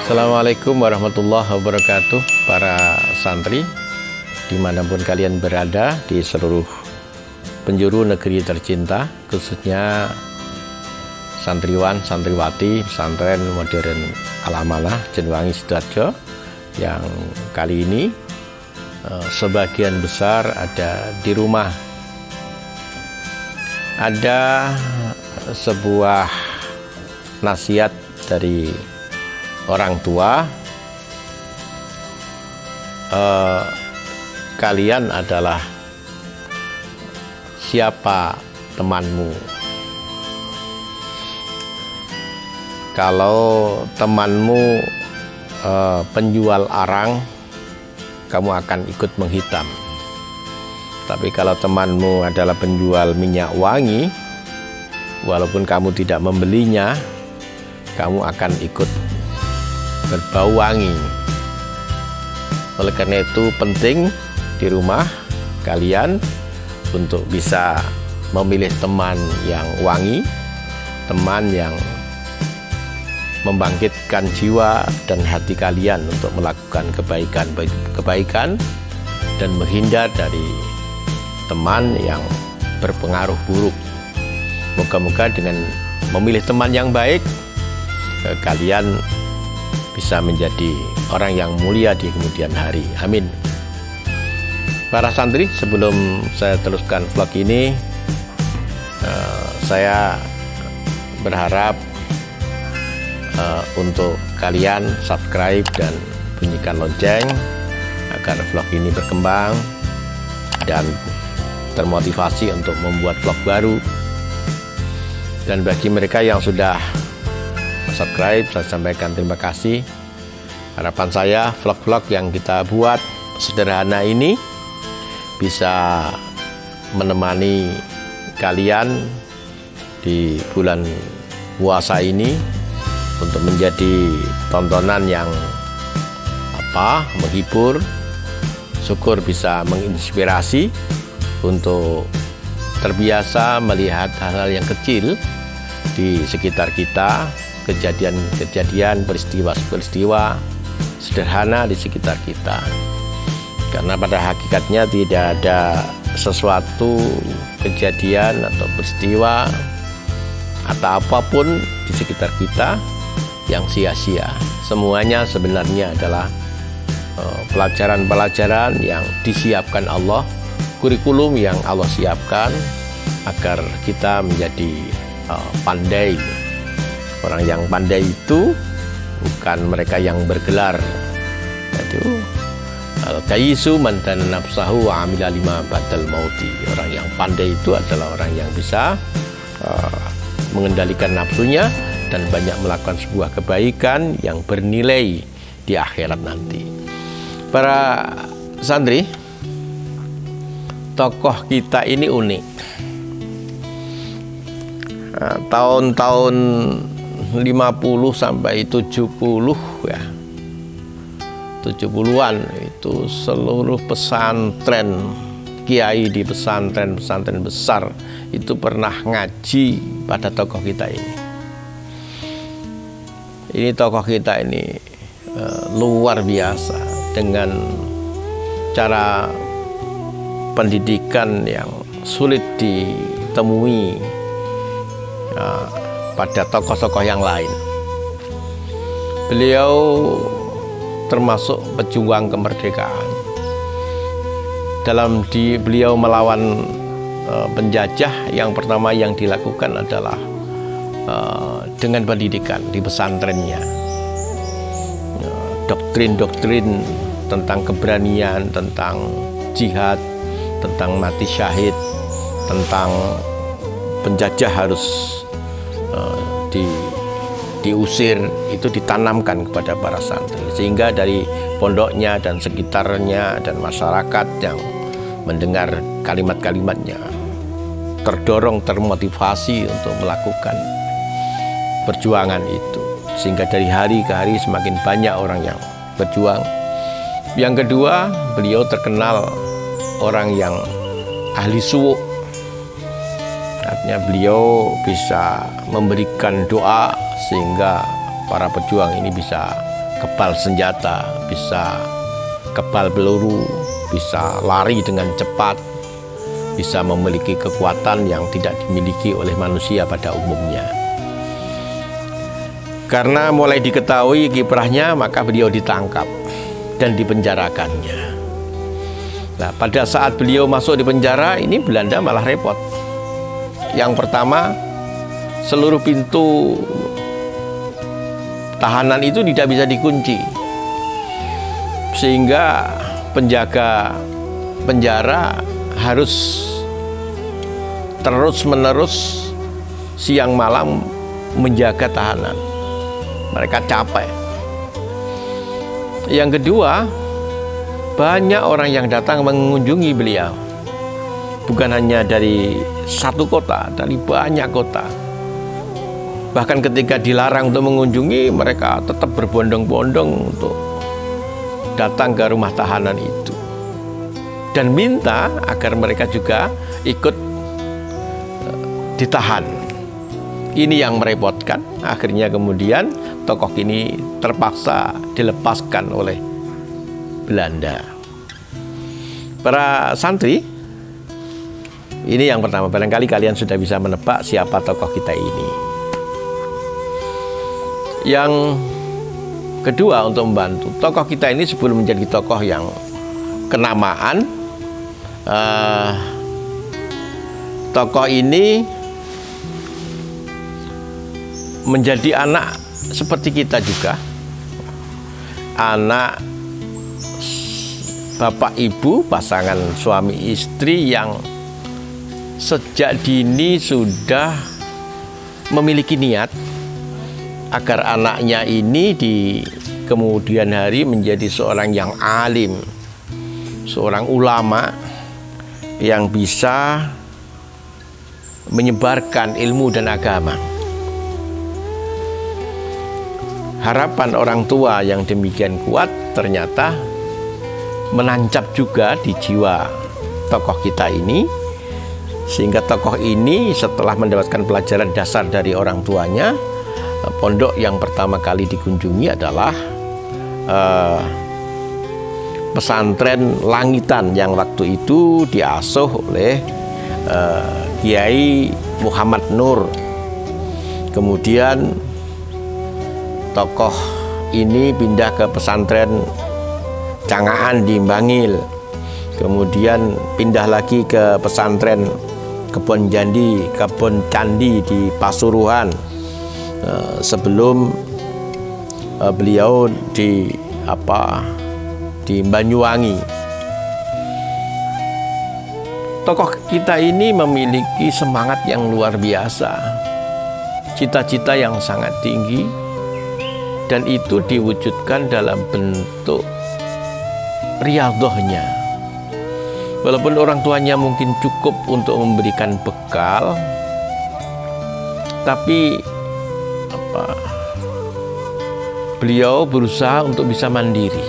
Assalamualaikum warahmatullahi wabarakatuh, para santri dimanapun kalian berada di seluruh penjuru negeri tercinta, khususnya santriwan santriwati pesantren modern Al-Amanah Jenewangi Sidoarjo, yang kali ini sebagian besar ada di rumah. Ada sebuah nasihat dari orang tua, kalian adalah siapa temanmu. Kalau temanmu penjual arang, kamu akan ikut menghitam. Tapi kalau temanmu adalah penjual minyak wangi, walaupun kamu tidak membelinya, kamu akan ikut berbau wangi. Oleh karena itu penting di rumah kalian untuk bisa memilih teman yang wangi, teman yang membangkitkan jiwa dan hati kalian untuk melakukan kebaikan dan menghindar dari teman yang berpengaruh buruk. Moga-moga dengan memilih teman yang baik, kalian bisa menjadi orang yang mulia di kemudian hari. Amin. Para santri, sebelum saya teruskan vlog ini, saya berharap untuk kalian subscribe dan bunyikan lonceng agar vlog ini berkembang dan termotivasi untuk membuat vlog baru. Dan bagi mereka yang sudah subscribe, saya sampaikan terima kasih. Harapan saya vlog-vlog yang kita buat sederhana ini bisa menemani kalian di bulan puasa ini untuk menjadi tontonan yang menghibur, syukur bisa menginspirasi untuk terbiasa melihat hal-hal yang kecil di sekitar kita, kejadian-kejadian, peristiwa-peristiwa sederhana di sekitar kita. Karena pada hakikatnya tidak ada sesuatu kejadian atau peristiwa atau apapun di sekitar kita yang sia-sia. Semuanya sebenarnya adalah pelajaran-pelajaran yang disiapkan Allah, kurikulum yang Allah siapkan agar kita menjadi pandai. Orang yang pandai itu bukan mereka yang bergelar. Itu al-kayyisu man dana nafsahu wa amila lima ba'dal mauti. Orang yang pandai itu adalah orang yang bisa mengendalikan nafsunya dan banyak melakukan sebuah kebaikan yang bernilai di akhirat nanti. Para santri, tokoh kita ini unik. Tahun-tahun 50 sampai 70 ya, 70-an itu seluruh pesantren, kiai di pesantren besar itu pernah ngaji pada tokoh kita ini. Ini tokoh kita ini luar biasa dengan cara pendidikan yang sulit ditemui pada tokoh-tokoh yang lain. Beliau termasuk pejuang kemerdekaan. Beliau melawan penjajah, yang pertama yang dilakukan adalah dengan pendidikan di pesantrennya. Doktrin-doktrin tentang keberanian, tentang jihad, tentang mati syahid, tentang penjajah harus diusir, itu ditanamkan kepada para santri, sehingga dari pondoknya dan sekitarnya dan masyarakat yang mendengar kalimat-kalimatnya terdorong, termotivasi untuk melakukan perjuangan itu, sehingga dari hari ke hari semakin banyak orang yang berjuang. Yang kedua, beliau terkenal orang yang ahli suwuk. Artinya beliau bisa memberikan doa sehingga para pejuang ini bisa kebal senjata, bisa kebal peluru, bisa lari dengan cepat, bisa memiliki kekuatan yang tidak dimiliki oleh manusia pada umumnya. Karena mulai diketahui kiprahnya, maka beliau ditangkap dan dipenjarakannya. Nah, pada saat beliau masuk di penjara, ini Belanda malah repot. Yang pertama, seluruh pintu tahanan itu tidak bisa dikunci, sehingga penjaga penjara harus terus-menerus siang malam menjaga tahanan. Mereka capek. Yang kedua, banyak orang yang datang mengunjungi beliau, bukan hanya dari satu kota, dari banyak kota. Bahkan ketika dilarang untuk mengunjungi, mereka tetap berbondong-bondong untuk datang ke rumah tahanan itu dan minta agar mereka juga ikut ditahan. Ini yang merepotkan. Akhirnya kemudian tokoh ini terpaksa dilepaskan oleh Belanda. Para santri, ini yang pertama, barangkali kalian sudah bisa menebak siapa tokoh kita ini. Yang kedua, untuk membantu tokoh kita ini sebelum menjadi tokoh yang kenamaan, tokoh ini menjadi anak seperti kita juga, anak bapak ibu, pasangan suami istri yang sejak dini sudah memiliki niat agar anaknya ini di kemudian hari menjadi seorang yang alim, seorang ulama yang bisa menyebarkan ilmu dan agama. Harapan orang tua yang demikian kuat ternyata menancap juga di jiwa tokoh kita ini, sehingga tokoh ini setelah mendapatkan pelajaran dasar dari orang tuanya, pondok yang pertama kali dikunjungi adalah pesantren Langitan yang waktu itu diasuh oleh Kiai Muhammad Nur. Kemudian tokoh ini pindah ke pesantren Cangaan di Bangil, kemudian pindah lagi ke pesantren Kebon Candi di Pasuruan, sebelum beliau di Banyuwangi. Tokoh kita ini memiliki semangat yang luar biasa, cita-cita yang sangat tinggi, dan itu diwujudkan dalam bentuk riyadhahnya. Walaupun orang tuanya mungkin cukup untuk memberikan bekal, tapi beliau berusaha untuk bisa mandiri.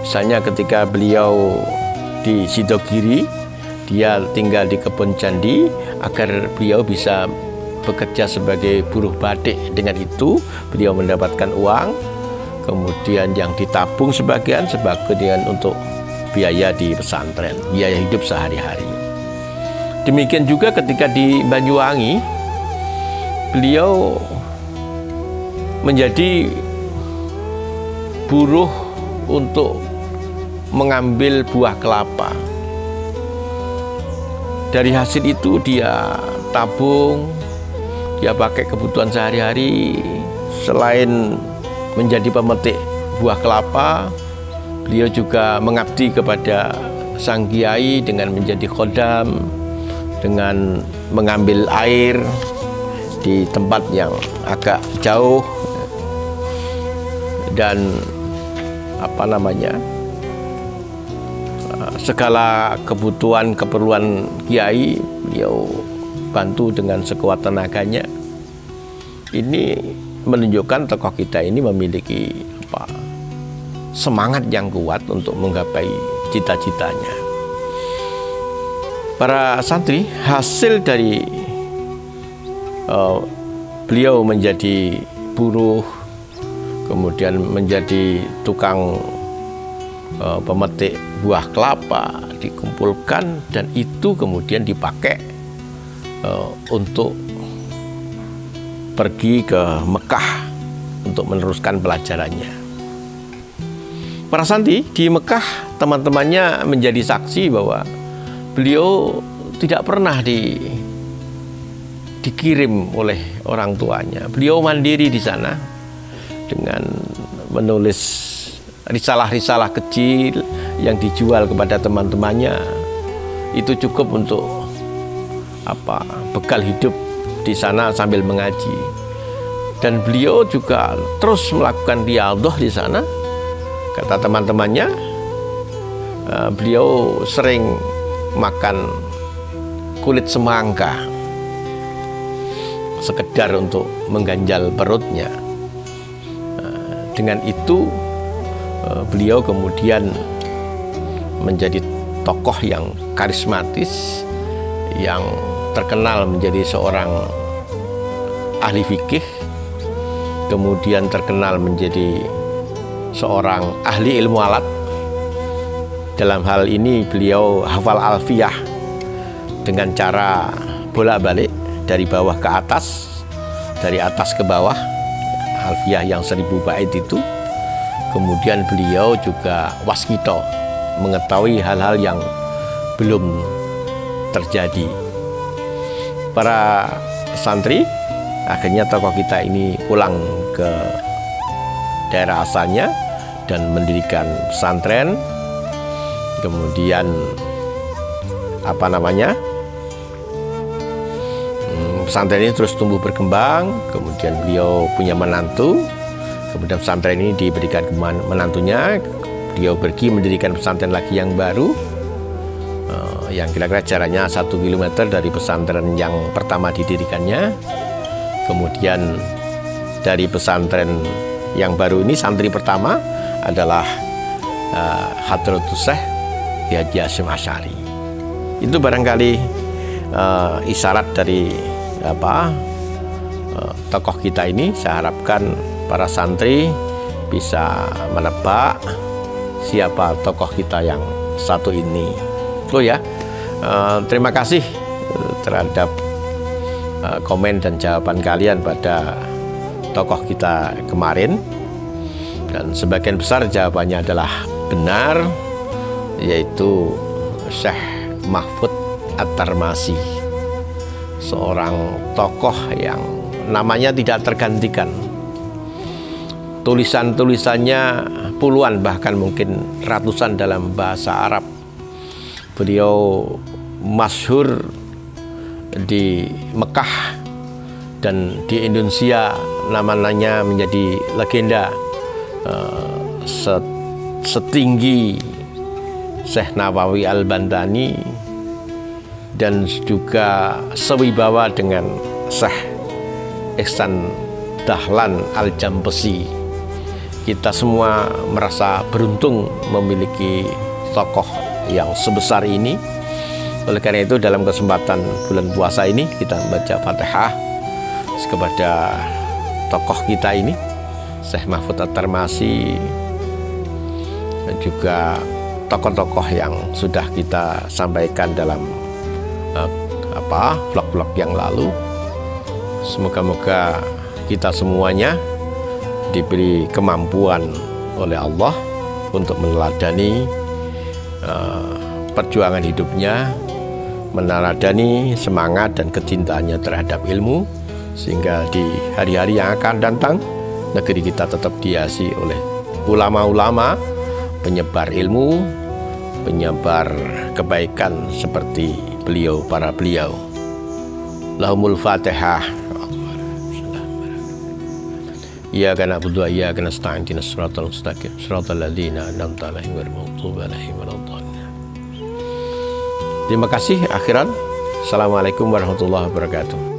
Misalnya ketika beliau di Sidogiri, dia tinggal di Kebon Candi agar beliau bisa bekerja sebagai buruh batik. Dengan itu beliau mendapatkan uang, kemudian yang ditabung sebagian untuk biaya di pesantren, biaya hidup sehari-hari. Demikian juga ketika di Banyuwangi, beliau menjadi buruh untuk mengambil buah kelapa. Dari hasil itu dia tabung, dia pakai kebutuhan sehari-hari. Selain menjadi pemetik buah kelapa, beliau juga mengabdi kepada sang kiai dengan menjadi khodam, dengan mengambil air di tempat yang agak jauh, dan segala keperluan kiai beliau bantu dengan sekuat tenaganya. Ini menunjukkan tokoh kita ini memiliki semangat yang kuat untuk menggapai cita-citanya. Para santri, hasil dari beliau menjadi buruh, kemudian menjadi tukang pemetik buah kelapa, dikumpulkan, dan itu kemudian dipakai untuk pergi ke Mekah untuk meneruskan pelajarannya. Para santri di Mekah, teman-temannya menjadi saksi bahwa beliau tidak pernah dikirim oleh orang tuanya. Beliau mandiri di sana dengan menulis risalah-risalah kecil yang dijual kepada teman-temannya. Itu cukup untuk bekal hidup di sana sambil mengaji. Dan beliau juga terus melakukan riyadhah di sana. Kata teman-temannya, beliau sering makan kulit semangka sekedar untuk mengganjal perutnya. Dengan itu beliau kemudian menjadi tokoh yang karismatis, yang terkenal menjadi seorang ahli fikih, kemudian terkenal menjadi seorang ahli ilmu alat. Dalam hal ini beliau hafal alfiyah dengan cara bolak-balik dari bawah ke atas, dari atas ke bawah, alfiyah yang 1000 bait itu. Kemudian beliau juga waskito, mengetahui hal-hal yang belum terjadi. Para santri, akhirnya tokoh kita ini pulang ke daerah asalnya dan mendirikan pesantren. Kemudian pesantren ini terus tumbuh berkembang. Kemudian beliau punya menantu. Kemudian pesantren ini diberikan ke menantunya. Beliau pergi mendirikan pesantren lagi yang baru, yang kira-kira jaraknya 1 km dari pesantren yang pertama didirikannya. Kemudian dari pesantren yang baru ini, santri pertama adalah Hadratus Syekh Haji Hasyim Asy'ari. Itu barangkali isyarat dari tokoh kita ini. Saya harapkan para santri bisa menebak siapa tokoh kita yang satu ini. Terima kasih terhadap komen dan jawaban kalian pada tokoh kita kemarin, dan sebagian besar jawabannya adalah benar, yaitu Syekh Mahfud At-Tarmasi, seorang tokoh yang namanya tidak tergantikan. Tulisan-tulisannya puluhan, bahkan mungkin ratusan dalam bahasa Arab. Beliau masyhur di Mekah dan di Indonesia, namanya menjadi legenda, setinggi Syekh Nawawi Al-Bantani dan juga sewibawa dengan Syekh Ihsan Dahlan Al-Jampesi. Kita semua merasa beruntung memiliki tokoh yang sebesar ini. Oleh karena itu, dalam kesempatan bulan puasa ini kita membaca Fatihah kepada tokoh kita ini, Syekh Mahfud At-Tarmasi, dan juga tokoh-tokoh yang sudah kita sampaikan dalam vlog-vlog yang lalu. Semoga-moga kita semuanya diberi kemampuan oleh Allah untuk meneladani perjuangan hidupnya, meneladani semangat dan kecintaannya terhadap ilmu, sehingga di hari-hari yang akan datang negeri kita tetap dihiasi oleh ulama-ulama penyebar ilmu, penyebar kebaikan seperti para beliau. Lahumul Fatihah. Iyyaka na'budu wa iyyaka nasta'in ihdinas siratal mustaqim siratal ladzina an'amta 'alaihim ghairil maghdubi 'alaihim waladdallin. Terima kasih. Akhiran, assalamualaikum warahmatullahi wabarakatuh.